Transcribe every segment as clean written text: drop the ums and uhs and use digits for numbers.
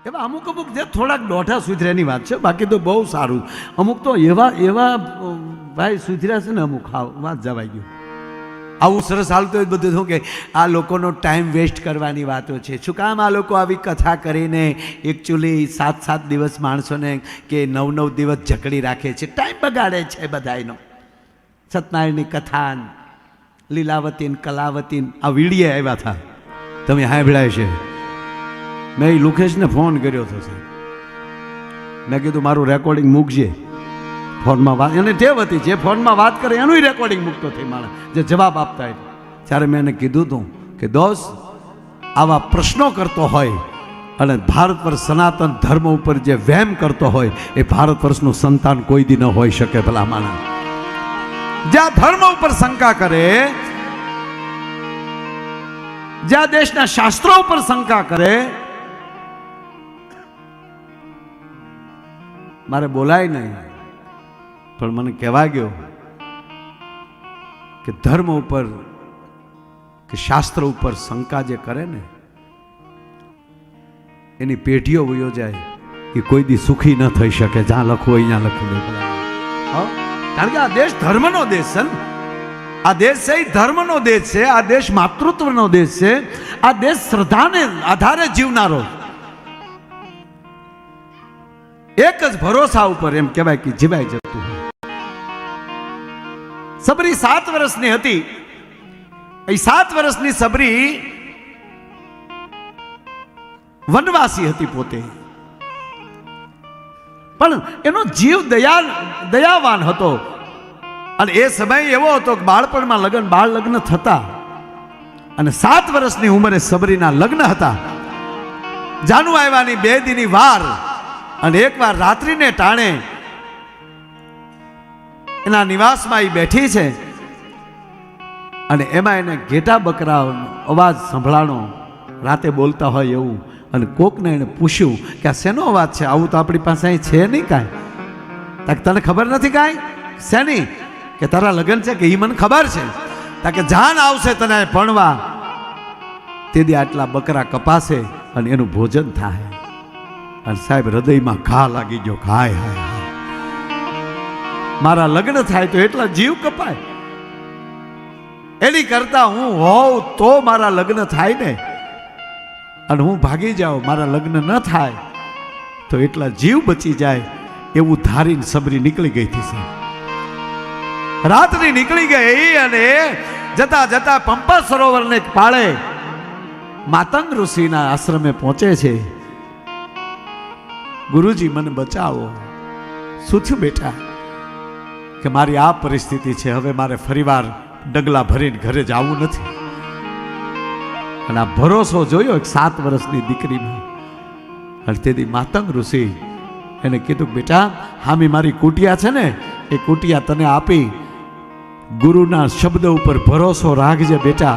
એવા અમુક જે થોડાક દોઢા સુધર્યાની વાત છે, બાકી તો બહુ સારું. અમુક તો એવા ભાઈ સુધર્યા છે ને, અમુક વાત જવાઈ ગયું. આવું સરસ હાલતું હોય બધું શું કે આ લોકોનો ટાઈમ વેસ્ટ કરવાની વાતો છે. શું કામ આ લોકો આવી કથા કરીને એકચ્યુઅલી 7 દિવસ માણસોને કે 9 દિવસ જકડી રાખે છે, ટાઈમ બગાડે છે બધાનો. સત્યનારાયણની કથા, લીલાવતી કલાવતી આ વીડિયા આવ્યા હતા, તમે સાંભળ્યા છે. મેં લુકેશને ફોન કર્યો હતો સાહેબ, મેં કીધું મારું રેકોર્ડિંગ મૂકજે. ફોનમાં વાત એને ટેવ હતી, જે ફોનમાં વાત કરે એનું રેકોર્ડિંગ મૂકતો થઈ માણસ, જે જવાબ આપતા હોય. ત્યારે મેં એને કીધું હતું કે દોસ્ત, આવા પ્રશ્નો કરતો હોય અને ભારત પર સનાતન ધર્મ ઉપર જે વહેમ કરતો હોય એ ભારત વર્ષનું સંતાન કોઈ દી ન હોઈ શકે. ભલા માણસ જ્યાં ધર્મ ઉપર શંકા કરે, જ્યાં દેશના શાસ્ત્રો ઉપર શંકા કરે, મારે બોલાય નહીં પણ મને કહેવા ગયો કે ધર્મ ઉપર કે શાસ્ત્ર ઉપર શંકા જે કરે ને એની પેઢીઓ વયો જાય, એ કોઈ દી સુખી ન થઈ શકે. જ્યાં લખવું અહીંયા લખી દે. કારણ કે આ દેશ ધર્મનો દેશ છે ને, આ દેશ છે એ ધર્મનો દેશ છે, આ દેશ માતૃત્વનો દેશ છે, આ દેશ શ્રદ્ધાને આધારે જીવનારો, એક જ ભરોસા ઉપર એમ કહેવાય કે જીવાય જતું. સબરી 7 વર્ષની હતી. એ 7 વર્ષની સબરી વનવાસી હતી પોતે, પણ એનો જીવ દયાવાન હતો. અને એ સમય એવો હતો કે બાળપણમાં બાળ લગ્ન થતા, અને 7 વર્ષની ઉંમરે સબરીના લગ્ન હતા. જાનુ આવ્યાની 2 દીની વાર, અને એકવાર રાત્રિને ટાણે એના નિવાસમાં એ બેઠી છે, અને એમાં એને ઘેટા બકરાનો અવાજ સંભળાણો, રાતે બોલતા હોય એવું. અને કોકને એને પૂછ્યું કે આ શેનો અવાજ છે? આવું તો આપણી પાસે અહીં છે નહીં કાંઈ. તને ખબર નથી કાંઈ શેની? કે તારા લગ્ન છે કે એ મને ખબર છે. કે જાન આવશે તને ભણવા, તેથી આટલા બકરા કપાશે અને એનું ભોજન થાય. અને સાહેબ હૃદયમાં ઘા લાગી ગયો. હાય હાય, મારા લગ્ન થાય તો એટલા જીવ કપાય, એની કરતા હું હોઉં તો મારા લગ્ન થાય ને, અને હું ભાગી જાઉં મારા લગ્ન ન થાય તો એટલા જીવ બચી જાય. એવું ધારીને સબરી નીકળી ગઈ હતી સાહેબ. રાત્રિ નીકળી ગઈ અને જતા જતા પંપા સરોવરને પાળે માતંગ ઋષિના આશ્રમે પહોંચે છે. ગુરુજી મને બચાવો. શું થયું બેટા? કે મારી આ પરિસ્થિતિ છે, હવે મારે ફરીવાર ડગલા ભરીને ઘરે જવું નથી. અને આ ભરોસો જોયો 7 વર્ષની દીકરીમાં. અને તેથી માતંગ ઋષિ એને કીધું બેટા, હામી મારી કુટિયા છે ને, એ કુટિયા તને આપી, ગુરુના શબ્દ ઉપર ભરોસો રાખજે બેટા,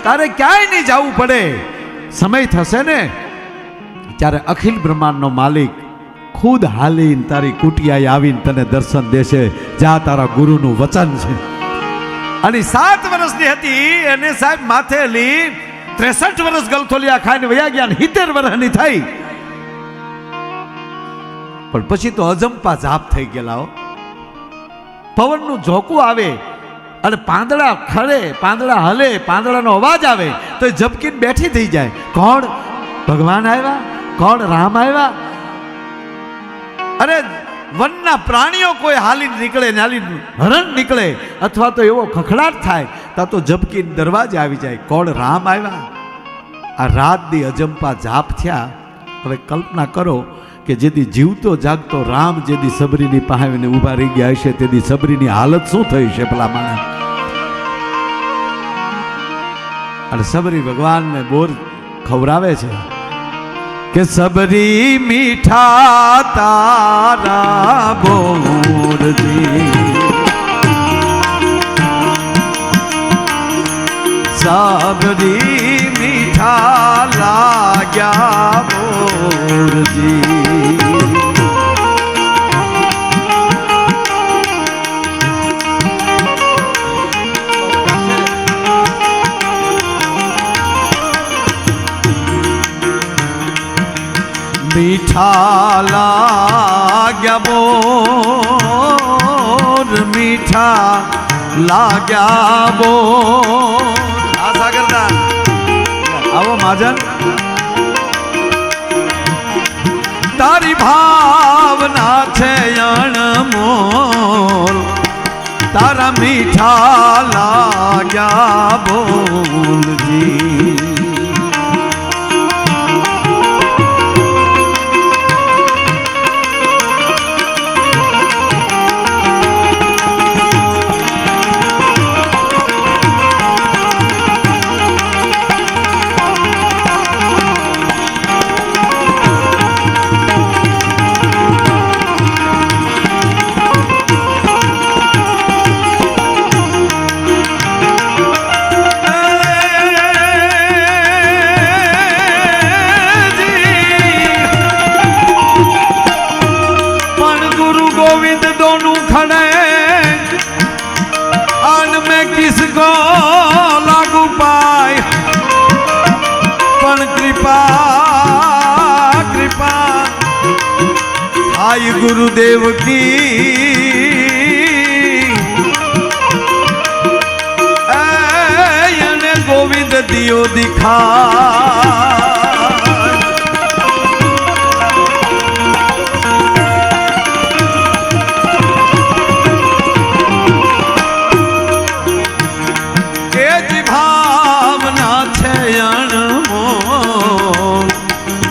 તારે ક્યાંય નહીં જવું પડે. સમય થશે ને ત્યારે અખિલ બ્રહ્માંડનો માલિક ખુદ હાલીને તારી કુટિયાએ આવીને તને દર્શન દેશે. જા, તારા ગુરુનું વચન છે. અને 7 વર્ષની હતી એને સાહેબ માથેલી 63 વર્ષ ગલથોલિયા ખાઈને વયા ગયા, 70 વર્ષની થઈ. પણ પછી તો અજંપા જાપ થઈ ગયેલા. પવનનું ઝોકું આવે અને પાંદડા ખરે, પાંદડા હલે, પાંદડાનો અવાજ આવે તો એ ઝબકીને બેઠી થઈ જાય. કોણ? ભગવાન આવ્યા? કોણ? રામ આવ્યા? અરે વનના પ્રાણીઓ કોઈ હાલીને નીકળે, હરણ નીકળે અથવા તો એવો ખખડાટ થાય તા તો ઝબકીને દરવાજે આવી જાય. કોણ? રામ આવ્યા. આ રાત દી અજંપા જાપ થયા. હવે કલ્પના કરો કે જેથી જીવતો જાગતો રામ જેથી સબરીની પાસે ઊભા રહી ગયા હશે, તેથી સબરીની હાલત શું થઈ છે પેલા માણસ? અને સબરી ભગવાનને બોર ખવડાવે છે કે સબરી મીઠા તારા બોરજી, સબરી મીઠા લાગ્યા બોરજી. મીઠા લાગ્યા બોર, મીઠા લાગ્યા બોર. આ સાગરદા આવો મહાજન. તારી ભાવના છે અણમોલ, તારા મીઠા લાગ્યા બોલજી. किसको लागू पाए पण कृपा कृपा आई गुरुदेव की ने गोविंद दियो दिखा.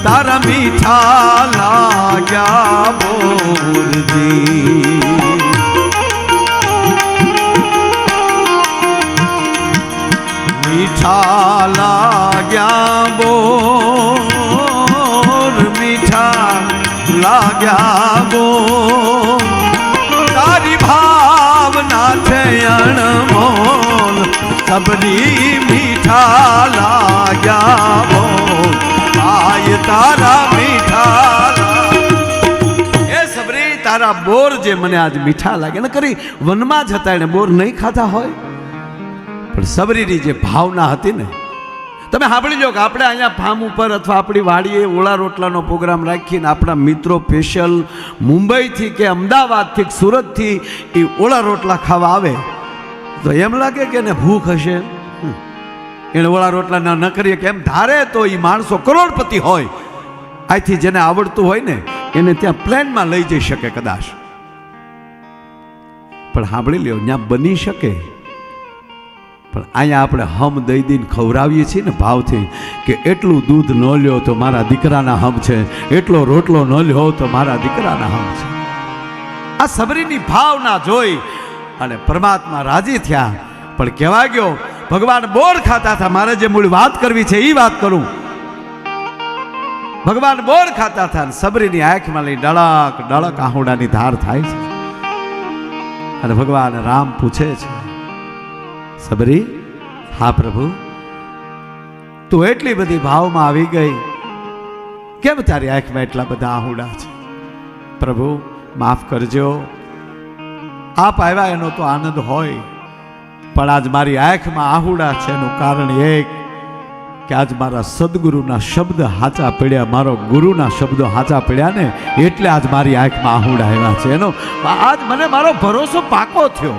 तारा मीठा लाग्या बोलजी. मीठा लाग्या बोर, मीठा लाग्या बोर. तारी भावना છે અણમોલ, सबरी मीठा लाग्या बोर. आय तारा मीठा એ સબરી તારા બોર જે મને આજ મીઠા લાગે. ને કરી વનમાં જતા એને બોર નહીં ખાતા હોય, પણ સબરીની જે ભાવના હતી ને, તમે સાંભળી લો કે આપણે અહીંયા ફાર્મ ઉપર અથવા આપણી વાડીએ ઓળા રોટલાનો પ્રોગ્રામ રાખીને આપણા મિત્રો સ્પેશિયલ મુંબઈથી કે અમદાવાદથી કે સુરતથી એ ઓળા રોટલા ખાવા આવે તો એમ લાગે કે એને ભૂખ હશે, એને ઓળા રોટલા ન કરીએ કે એમ ધારે તો એ માણસો કરોડપતિ હોય. આથી જેને આવડતું હોય ને એને ત્યાં પ્લેનમાં લઈ જઈ શકે કદાચ, પણ સાંભળી લ્યો ત્યાં બની શકે. પણ અહીંયા આપણે હમ દઈ દઈને ખવડાવીએ છીએ ને ભાવથી કે એટલું દૂધ ન લ્યો તો મારા દીકરાના હમ છે, એટલો રોટલો ન લ્યો તો મારા દીકરાના હમ છે. આ સબરીની ભાવના જોઈ અને પરમાત્મા રાજી થયા. પણ કહેવા ગયો ભગવાન બોર ખાતા હતા. મારે જે મૂળ વાત કરવી છે એ વાત કરું. ભગવાન બોર ખાતા હતા, સબરીની આંખમાં લઈ ડળક ડળક આહુડાની ધાર થાય છે. અને ભગવાન રામ પૂછે છે, સબરી, હા પ્રભુ, તું એટલી બધી ભાવમાં આવી ગઈ, કેમ તારી આંખમાં એટલા બધા આહુડા છે? પ્રભુ માફ કરજો, આપ આવ્યા એનો તો આનંદ હોય, પણ આજ મારી આંખમાં આહુડા છે એનું કારણ એક કે આજ મારા સદગુરુના શબ્દ હાચા પડ્યા, મારો ગુરુના શબ્દો હાચા પડ્યા ને એટલે આજ મારી આંખમાં આહુડા આવ્યા છે. એનો આજ મને મારો ભરોસો પાકો થયો.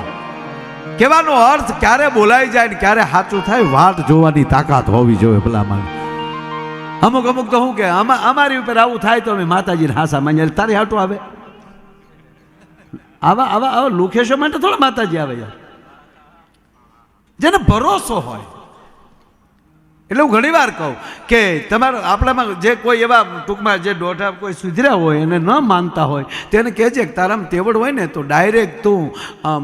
કહેવાનો અર્થ ક્યારે બોલાઈ જાય ને ક્યારે સાચું થાય વાટ જોવાની તાકાત હોવી જોઈએ ભલામાં. અમુક અમુક તો શું કે અમારી ઉપર આવું થાય તો અમે માતાજીને હાસા માન્ય તારી હાટું આવે. આવા આવા આવા લોકેશો માટે થોડા માતાજી આવે યાર, જેને ભરોસો હોય. એટલે હું ઘણી વાર કહું કે તમારા આપણામાં જે કોઈ એવા ટૂંકમાં જે દોઢા કોઈ સુધર્યા હોય એને ન માનતા હોય તેને કહેજે કે તારામાં તેવડ હોય ને તો ડાયરેક્ટ તું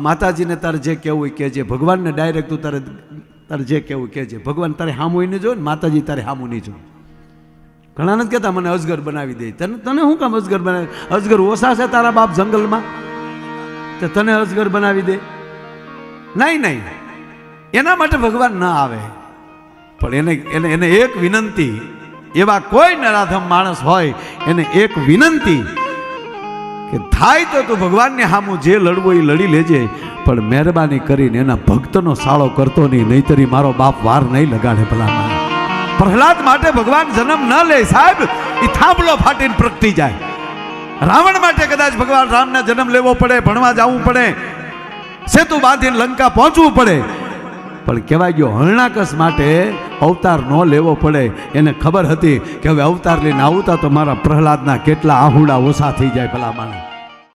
માતાજીને તારે જે કહેવું એ કહેજે, ભગવાનને ડાયરેક્ટ તું તારે જે કહેવું કહેજે. ભગવાન તારે હામું નહીં જોવે ને માતાજી તારે હામું નહીં જોવે. ઘણા નથી કહેતા મને અજગર બનાવી દે. તને શું કામ અજગર બનાવી? અજગર ઓછા છે તારા બાપ જંગલમાં તો તને અજગર બનાવી દે? નહીં નહીં, એના માટે ભગવાન ન આવે. પણ એને એને એક વિનંતી, એવા કોઈ નરાધમ માણસ હોય એને એક વિનંતી કે થાય તો તું ભગવાનને સામું જે લડવું એ લડી લેજે, પણ મહેરબાની કરીને એના ભક્તનો સાળો કરતો નહીં, નહીતરી મારો બાપ વાર નહીં લગાડે. ભલામાં પ્રહલાદ માટે ભગવાન જન્મ ન લે સાહેબ, એ એ થાંભલો ફાટીને પ્રગટી જાય. રાવણ માટે કદાચ ભગવાન રામને જન્મ લેવો પડે, ભણવા જવું પડે, સેતુ બાંધીને લંકા પહોંચવું પડે, પણ કહેવાય ગયો હરણાકસ માટે અવતાર ન લેવો પડે. એને ખબર હતી કે હવે અવતાર લઈને આવતા તો મારા પ્રહલાદના કેટલા આહુડા ઓછા થઈ જાય ભલા માણસ.